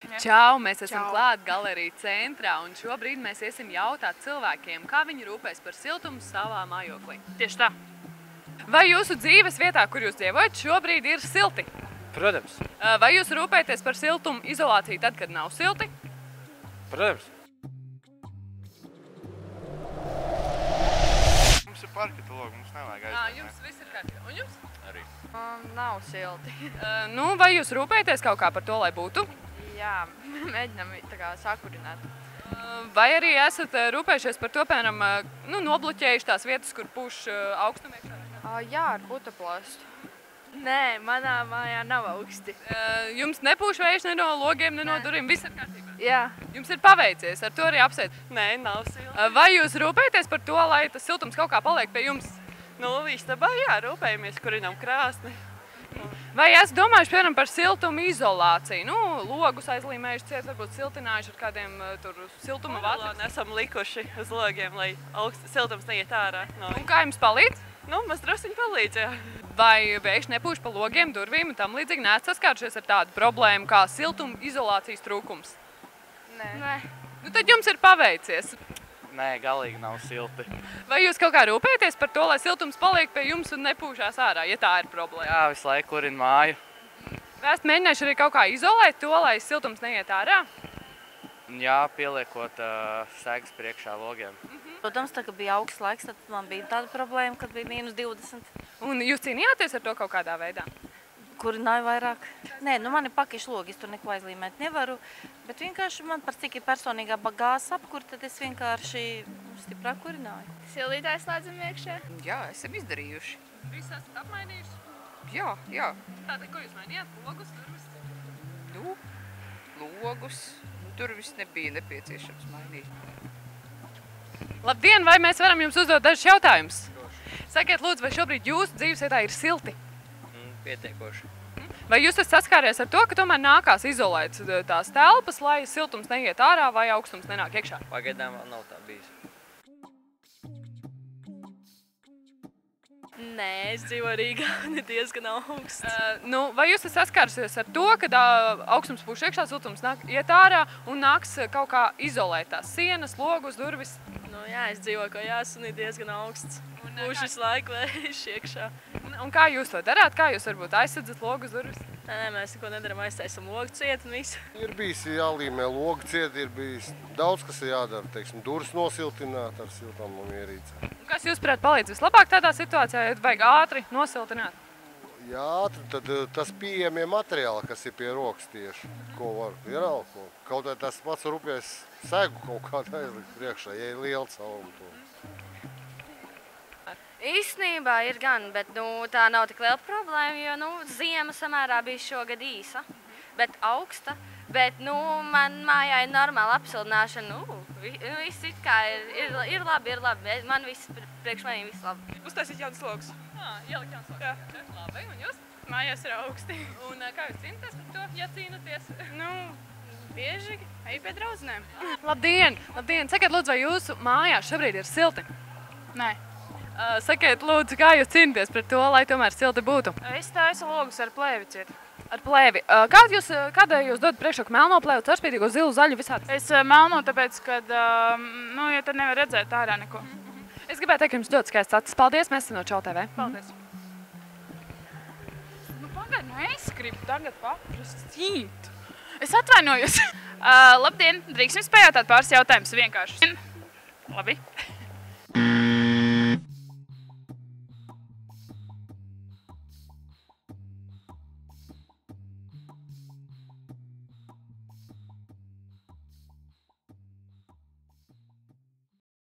Čau, mēs esam klāt galerija centrā, un šobrīd mēs iesim jautāt cilvēkiem, kā viņi rūpēs par siltumu savā mājoklī. Tieši tā. Vai jūsu dzīves vietā, kur jūs dzīvojat, šobrīd ir silti? Protams. Vai jūs rūpēties par siltumu izolāciju tad, kad nav silti? Protams. Mums ir parketa loga, mums nevajag aizmirst. Jums viss ir kārtībā. Un jums? Arī. Nav silti. Vai jūs rūpēties kaut kā par to, lai būtu? Jā, mēģinām tā kā sakurināt. Vai arī esat rūpējušies par to, piemēram, nobloķējuši tās vietas, kur pūš augstumu iekšā? Jā, ar putekļplāstu. Nē, manā mājā nav augsti. Jums nepūš vējš ne no logiem, ne no durvīm, viss ir kārtībā? Jā. Jums ir paveicies, ar to arī apsveic? Nē, nav silti. Vai jūs rūpēties par to, lai tas siltums kaut kā paliek pie jums? Nu, istabā, jā, rūpējamies, kurinam krāsni. Vai esat domājuši, piemēram, par siltumu izolāciju? Logus aizlīmējuši ciet, varbūt siltinājuši ar kādiem siltuma Porcelānu esam likuši uz logiem, lai siltums neiet ārā. Un kā jums palīdz? Mēs drusciņi palīdz, jā. Vai vējš nepūš pa logiem, durvīm un tam līdzīgi neesat saskārušies ar tādu problēmu kā siltuma izolācijas trūkums? Nē. Tad jums ir paveicies. Nē, galīgi nav silti. Vai jūs kaut kā rūpēties par to, lai siltums paliek pie jums un nepūšās ārā, ja tā ir problēma? Jā, visu laiku kurin māju. Vai esat mēģinājuši arī kaut kā izolēt to, lai siltums neiet ārā? Jā, pieliekot segas priekšā logiem. Protams, tā, kad bija augsts laiks, tad man bija tāda problēma, kad bija -20. Un jūs cīnījāties ar to kaut kādā veidā? Kurināju vairāk. Nē, man ir pakiši logi, es tur neko aizlīmēt nevaru, bet vienkārši man par cik ir personīgā gāzes apkur, tad es vienkārši stiprāk kurināju. Sildītājs slēdzam iekšā? Jā, esam izdarījuši. Visu esat apmainījuši? Jā. Tātad, ko jūs mainījāt? Logus, durvis? Logus, durvis nebija nepieciešams mainīt. Labdien, vai mēs varam jums uzdot dažus jautājumus? Sakiet, lūdzu, vai šobrīd jūsu dzīvesvietā ir silti? Pietiekoši. Vai jūs esat saskāries ar to, ka tomēr nākās izolēt tās telpas, lai siltums neiet ārā vai augstums nenāk iekšā? Pagaidām vēl nav tā bijis. Nē, es dzīvoju Rīgā, diezgan augsts. Vai jūs esat saskārusies ar to, ka augstums pūš iekšā, siltums iet ārā un nāks kaut kā izolēt tās sienas, logus, durvis? Jā, es dzīvoju kājās un ir diezgan augsts. Pūš visu laiku vējš iekšā. Un kā jūs to darāt? Kā jūs varbūt aizsadzat logus, durvis? Nē, mēs neko nedaram, aiztaisam logu ciet un visu. Ir bijis jālīmē logu ciet, ir bijis daudz, kas ir jādara, teiksim, durvis nosiltināt ar siltām un ierīcēm. Kas jūs prāt palīdz vislabāk tādā situācijā, ja vajag ātri nosiltināt? Ja ātri, tad tas pieejamie materiāli, kas ir pie rokas tieši, ko var vienalga. Kaut vai tas pats rupjais segu kaut kādā aizlikt priekšā, ja ir liela cauruma to. Īstenībā ir gan, bet tā nav tik liela problēma, jo ziema samērā bija šogad īsa, bet augsta. Bet man mājā ir normāla apsildināšana, viss it kā ir labi. Man priekš maniem viss labi. Uztaisīt jaunas logus. Ielikt jaunas logus. Jā. Labi, un jūs? Mājās ir augsti. Un kā jūs cīnaties par to, ja cīnaties? Bieži eju pie draudzenēm. Labdien! Sakiet, lūdzu, vai jūsu mājās šobrīd ir silti? Nē. Sakiet, lūdzu, kā jūs cīnaties pret to, lai tomēr silti būtu? Es taisu logus ar plēvi ciet. Ar plēvi. Kādai jūs dodat priekšroku melno plēvi, caurspīdīgo, zilu, zaļu, visādi? Es melno, tāpēc, kad, ja tad nevar redzēt ārā neko. Es gribēju teikt, ka jums ļoti skaists acis. Paldies, mēs esam no Čau TV. Paldies. Pagaid, es gribu tagad paprastīt. Es atvainojos. Labdien, drīkst jums pajautāt pāris jautājumus vienkārši. Labi.